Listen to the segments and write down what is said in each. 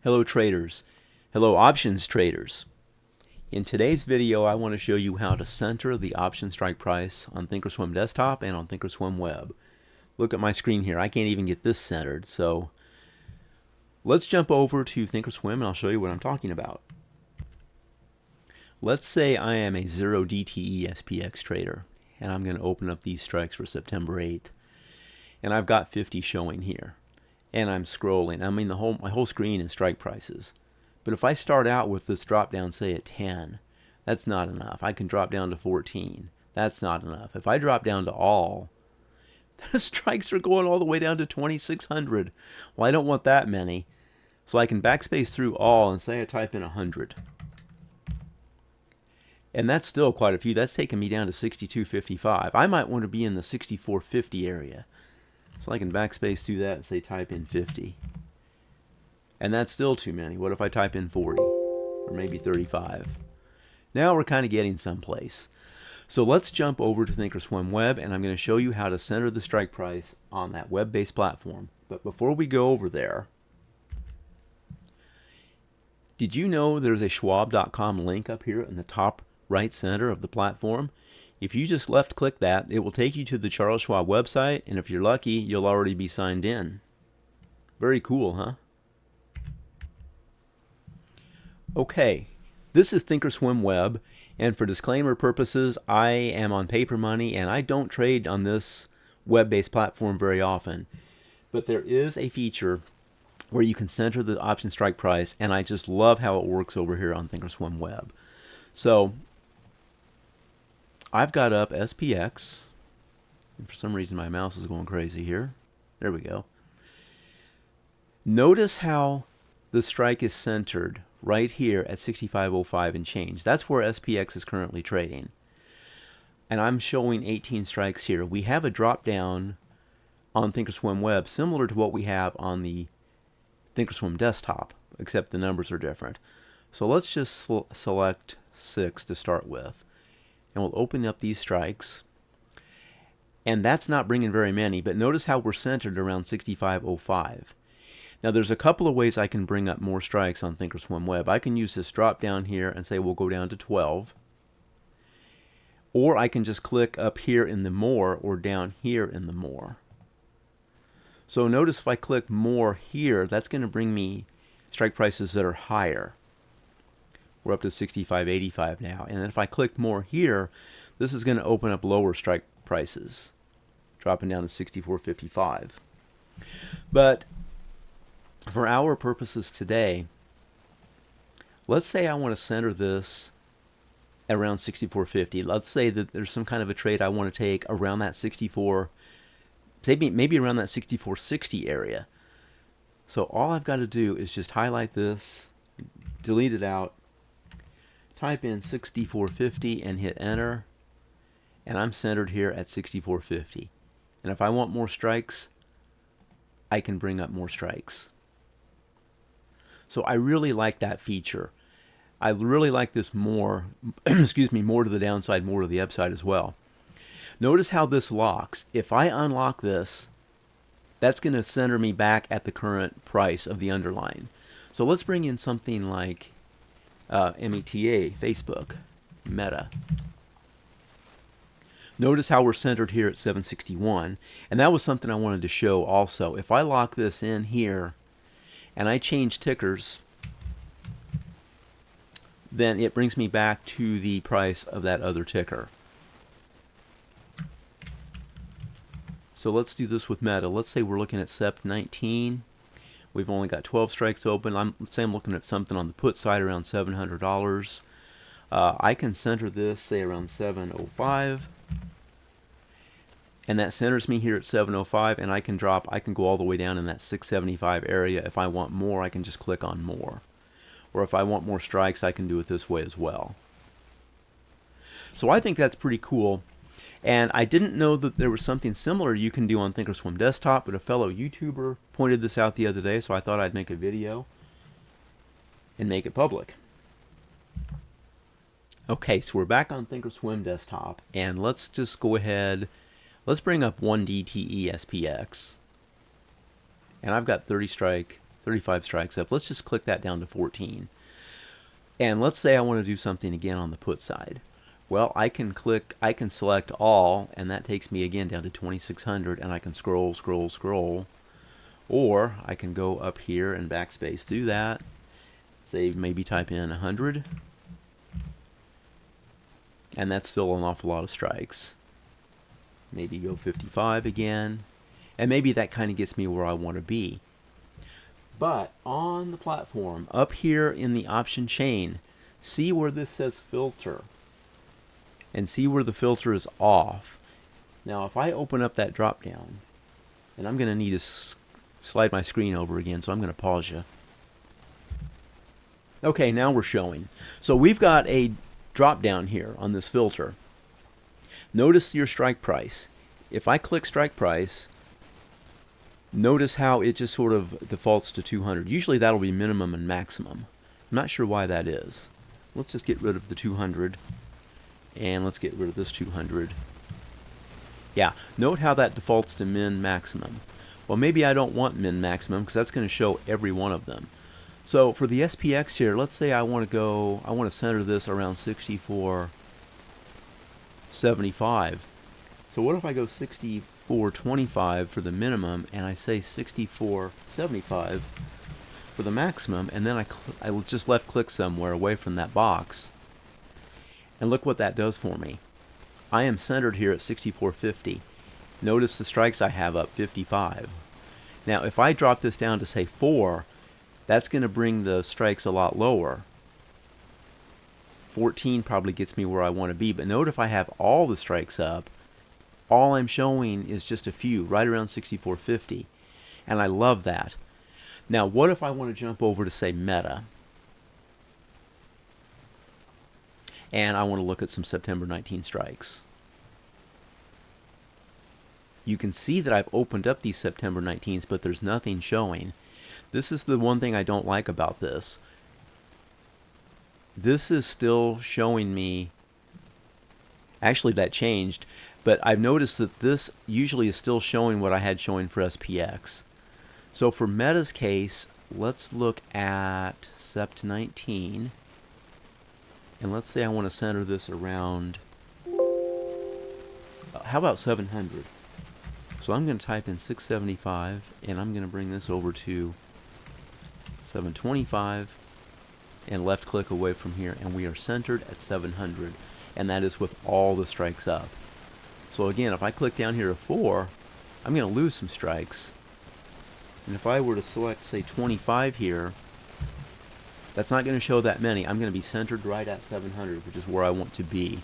Hello traders. Hello options traders. In today's video I want to show you how to center the option strike price on Thinkorswim desktop and on Thinkorswim web. Look at my screen here. I can't even get this centered. So let's jump over to Thinkorswim and I'll show you what I'm talking about. Let's say I am a 0 DTE SPX trader and I'm going to open up these strikes for September 8th. And I've got 50 showing here. And I'm scrolling. I mean, my whole screen is strike prices. But if I start out with this drop down, say at 10, that's not enough. I can drop down to 14. That's not enough. If I drop down to all, the strikes are going all the way down to 2,600. Well, I don't want that many. So I can backspace through all and say I type in 100. And that's still quite a few. That's taking me down to 62.55. I might want to be in the 64.50 area. So I can backspace through that and say type in 50. And that's still too many. What if I type in 40? Or maybe 35? Now we're kind of getting someplace. So let's jump over to Thinkorswim web and I'm going to show you how to center the strike price on that web-based platform. But before we go over there, did you know there's a schwab.com link up here in the top right center of the platform? If you just left click that, it will take you to the Charles Schwab website, and if you're lucky, you'll already be signed in. Very cool, huh? Okay, this is Thinkorswim web, and for disclaimer purposes, I am on paper money, and I don't trade on this web-based platform very often. But there is a feature where you can center the option strike price, and I just love how it works over here on Thinkorswim web. So I've got up SPX, and for some reason my mouse is going crazy here. There we go. Notice how the strike is centered right here at 65.05 and change. That's where SPX is currently trading. And I'm showing 18 strikes here. We have a drop down on Thinkorswim web similar to what we have on the Thinkorswim desktop, except the numbers are different. So let's just select 6 to start with. And we'll open up these strikes. And that's not bringing very many, but notice how we're centered around 65.05. Now there's a couple of ways I can bring up more strikes on Thinkorswim web. I can use this drop down here and say we'll go down to 12. Or I can just click up here in the more or down here in the more. So notice if I click more here, that's going to bring me strike prices that are higher. We're up to 65.85 now. And if I click more here, this is going to open up lower strike prices, dropping down to 64.55. But for our purposes today, let's say I want to center this around 64.50. Let's say that there's some kind of a trade I want to take around that 64, maybe around that 64.60 area. So all I've got to do is just highlight this, delete it out, type in 64.50 and hit enter, and I'm centered here at 64.50. And if I want more strikes, I can bring up more strikes. So I really like that feature. I really like this more, excuse me, more to the downside, more to the upside as well. Notice how this locks. If I unlock this, that's going to center me back at the current price of the underlying. So let's bring in something like META, Facebook, Meta. Notice how we're centered here at 761, and that was something I wanted to show also. If I lock this in here and I change tickers, then it brings me back to the price of that other ticker. So let's do this with Meta. Let's say we're looking at SEP 19. We've only got 12 strikes open. Let's say I'm looking at something on the put side around $700. I can center this, say around 705. And that centers me here at 705, and I can go all the way down in that 675 area. If I want more, I can just click on more. Or if I want more strikes, I can do it this way as well. So I think that's pretty cool. And I didn't know that there was something similar you can do on Thinkorswim desktop, but a fellow YouTuber pointed this out the other day, so I thought I'd make a video and make it public. Okay, so we're back on Thinkorswim desktop, and let's just go ahead, let's bring up 1 DTE SPX. And I've got 30 strike 35 strikes up. Let's just click that down to 14. And let's say I want to do something again on the put side. Well, I can select all, and that takes me again down to 2600, and I can scroll, scroll, scroll. Or I can go up here and backspace through that. Say maybe type in 100. And that's still an awful lot of strikes. Maybe go 55 again. And maybe that kind of gets me where I want to be. But on the platform, up here in the option chain, see where this says filter. And see where the filter is off. Now if I open up that drop down, and I'm going to need to slide my screen over again, so I'm going to pause you. Okay, now we're showing. So we've got a drop down here on this filter. Notice your strike price. If I click strike price, notice how it just sort of defaults to 200. Usually that'll be minimum and maximum. I'm not sure why that is. Let's just get rid of the 200. And let's get rid of this 200. Yeah, note how that defaults to min maximum. Well, maybe I don't want min maximum because that's going to show every one of them. So for the SPX here, let's say I want to center this around 64.75. So what if I go 64.25 for the minimum and I say 64.75 for the maximum, and then I just left click somewhere away from that box, and look what that does for me. I am centered here at 64.50. Notice the strikes I have up 55. Now if I drop this down to say 4, that's going to bring the strikes a lot lower. 14 probably gets me where I want to be, but note if I have all the strikes up, all I'm showing is just a few, right around 64.50. And I love that. Now what if I want to jump over to say Meta? And I want to look at some September 19 strikes. You can see that I've opened up these September 19s, but there's nothing showing. This is the one thing I don't like about this. This is still showing me, actually that changed, but I've noticed that this usually is still showing what I had showing for SPX. So for Meta's case, let's look at Sept 19. And let's say I want to center this around, how about 700? So I'm going to type in 675, and I'm going to bring this over to 725, and left click away from here, and we are centered at 700, and that is with all the strikes up. So again, if I click down here to 4, I'm going to lose some strikes. And if I were to select, say, 25 here, that's not going to show that many. I'm going to be centered right at 700, which is where I want to be.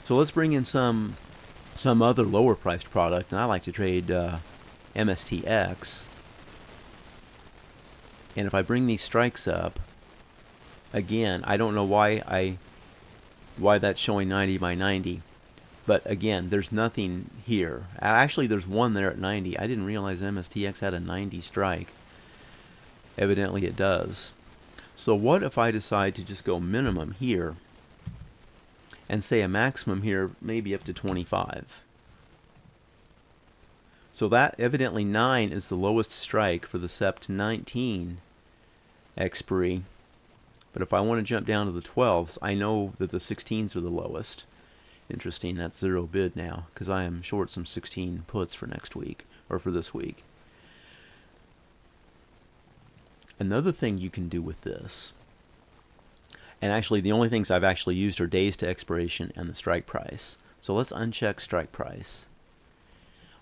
So let's bring in some other lower priced product, and I like to trade MSTX. And if I bring these strikes up, again, I don't know why that's showing 90 by 90. But again, there's nothing here. Actually, there's one there at 90. I didn't realize MSTX had a 90 strike. Evidently it does. So what if I decide to just go minimum here and say a maximum here, maybe up to 25? So that evidently 9 is the lowest strike for the Sept 19 expiry. But if I want to jump down to the 12s, I know that the 16s are the lowest. Interesting, that's 0 bid now, because I am short some 16 puts for next week, or for this week. Another thing you can do with this, and actually the only things I've actually used are days to expiration and the strike price. So let's uncheck strike price.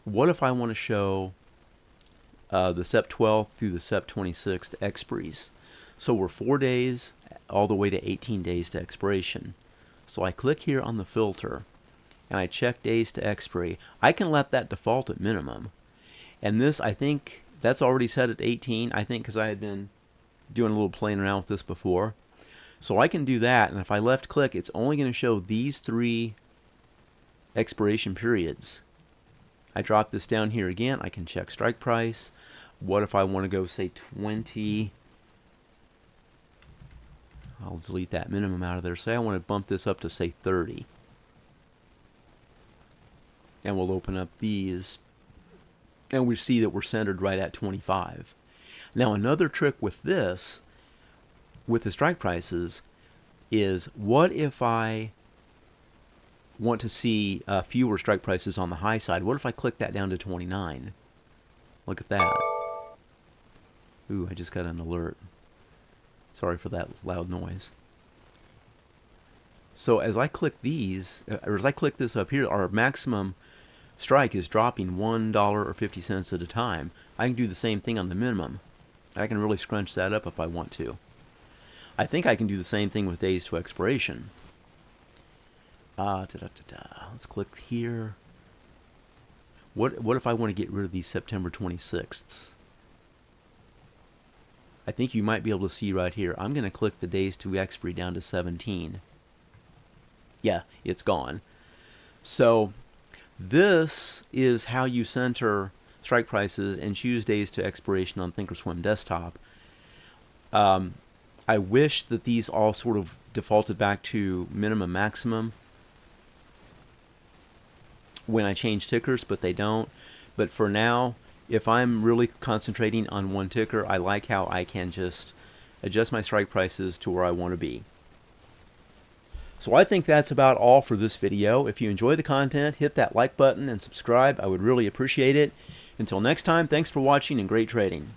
What if I want to show the Sept 12th through the Sept 26th expiries? So we're 4 days all the way to 18 days to expiration. So I click here on the filter and I check days to expiry. I can let that default at minimum. And this, I think, that's already set at 18, I think, because I had been doing a little playing around with this before. So I can do that, and if I left click, it's only going to show these 3 expiration periods. I drop this down here again, I can check strike price. What if I want to go, say, 20? I'll delete that minimum out of there. Say I want to bump this up to, say, 30. And we'll open up these, and we see that we're centered right at 25. Now another trick with this, with the strike prices, is what if I want to see fewer strike prices on the high side? What if I click that down to 29? Look at that. Ooh, I just got an alert. Sorry for that loud noise. So as I click these, or as I click this up here, our maximum strike is dropping $1.50 at a time. I can do the same thing on the minimum. I can really scrunch that up if I want to. I think I can do the same thing with days to expiration. Let's click here. What if I want to get rid of these September 26th? I think you might be able to see right here. I'm going to click the days to expiry down to 17. Yeah, it's gone. So this is how you center strike prices and choose days to expiration on Thinkorswim desktop. I wish that these all sort of defaulted back to minimum maximum when I change tickers, but they don't. But for now, if I'm really concentrating on one ticker, I like how I can just adjust my strike prices to where I want to be. So I think that's about all for this video. If you enjoy the content, hit that like button and subscribe. I would really appreciate it. Until next time, thanks for watching and great trading.